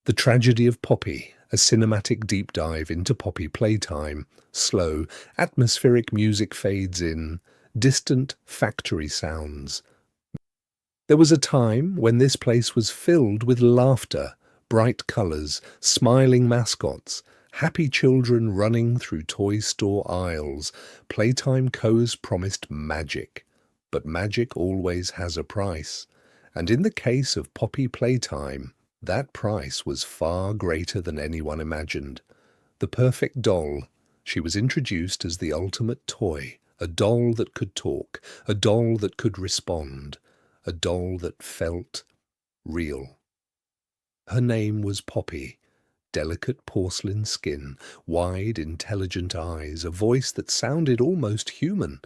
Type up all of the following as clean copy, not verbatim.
The Tragedy of Poppy, a cinematic deep dive into Poppy playtime. Slow, atmospheric music fades in, distant factory sounds. There was a time when this place was filled with laughter, bright colors, smiling mascots, happy children running through toy store aisles. Playtime co's promised magic, but magic always has a price. And in the case of Poppy Playtime, that price was far greater than anyone imagined. The perfect doll, she was introduced as the ultimate toy, a doll that could talk, a doll that could respond, a doll that felt real. Her name was Poppy. Delicate porcelain skin, wide, intelligent eyes, a voice that sounded almost human.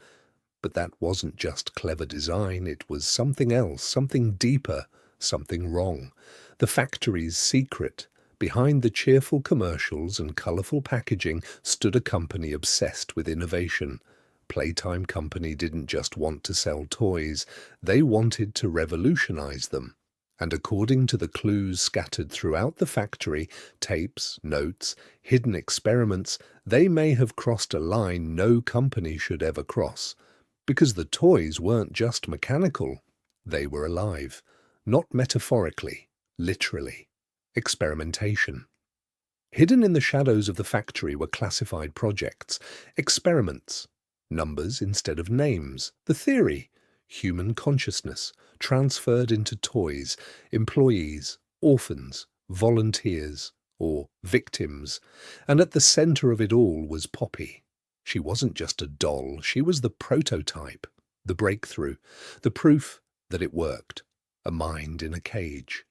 But that wasn't just clever design, it was something else, something deeper, something wrong. The factory's secret. Behind the cheerful commercials and colourful packaging stood a company obsessed with innovation. Playtime Company didn't just want to sell toys, they wanted to revolutionize them. And according to the clues scattered throughout the factory, tapes, notes, hidden experiments, they may have crossed a line no company should ever cross. Because the toys weren't just mechanical, they were alive. Not metaphorically, literally. Experimentation. Hidden in the shadows of the factory were classified projects, experiments, numbers instead of names, the theory, human consciousness, transferred into toys, employees, orphans, volunteers, or victims. And at the center of it all was Poppy. She wasn't just a doll, she was the prototype, the breakthrough, the proof that it worked, a mind in a cage.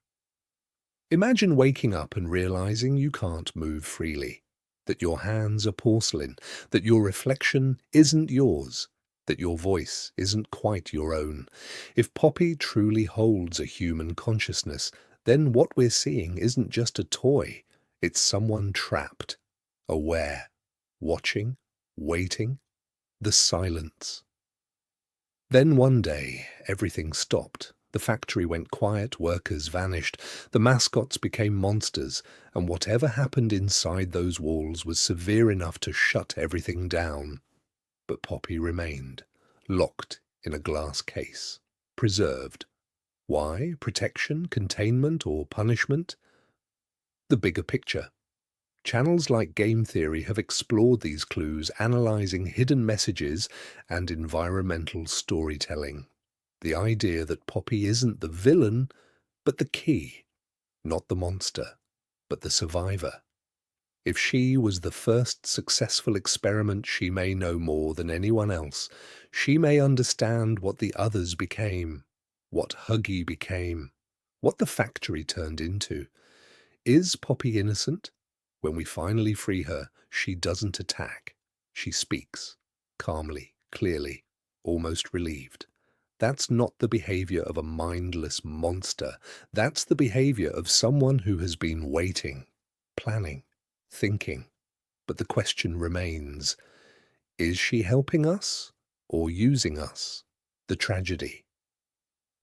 Imagine waking up and realizing you can't move freely, that your hands are porcelain, that your reflection isn't yours, that your voice isn't quite your own. If Poppy truly holds a human consciousness, then what we're seeing isn't just a toy, it's someone trapped, aware, watching, waiting, the silence. Then one day, everything stopped. The factory went quiet, workers vanished, the mascots became monsters, and whatever happened inside those walls was severe enough to shut everything down. But Poppy remained, locked in a glass case, preserved. Why? Protection, containment, or punishment? The bigger picture. Channels like Game Theory have explored these clues, analyzing hidden messages and environmental storytelling. The idea that Poppy isn't the villain, but the key. Not the monster, but the survivor. If she was the first successful experiment, she may know more than anyone else. She may understand what the others became, what Huggy became, what the factory turned into. Is Poppy innocent? When we finally free her, she doesn't attack. She speaks, calmly, clearly, almost relieved. That's not the behavior of a mindless monster. That's the behavior of someone who has been waiting, planning, thinking. But the question remains, is she helping us or using us? The tragedy.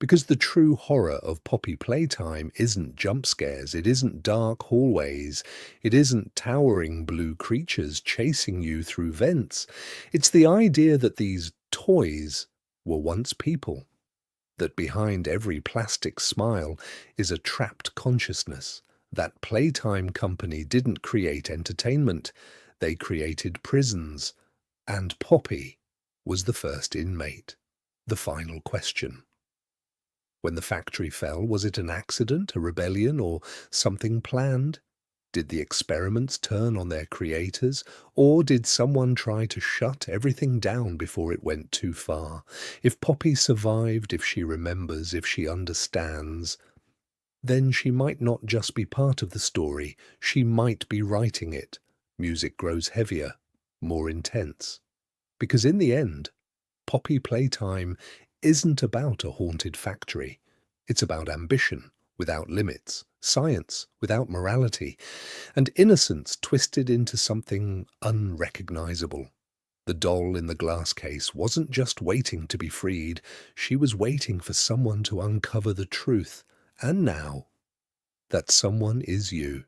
Because the true horror of Poppy Playtime isn't jump scares, it isn't dark hallways, it isn't towering blue creatures chasing you through vents. It's the idea that these toys were once people, that behind every plastic smile is a trapped consciousness. That Playtime Company didn't create entertainment, they created prisons. And Poppy was the first inmate. The final question. When the factory fell, was it an accident, a rebellion, or something planned? Did the experiments turn on their creators, or did someone try to shut everything down before it went too far? If Poppy survived, if she remembers, if she understands, then she might not just be part of the story, she might be writing it. Music grows heavier, more intense. Because in the end, Poppy Playtime isn't about a haunted factory. It's about ambition without limits, science without morality, and innocence twisted into something unrecognizable. The doll in the glass case wasn't just waiting to be freed, she was waiting for someone to uncover the truth. And now, that someone is you.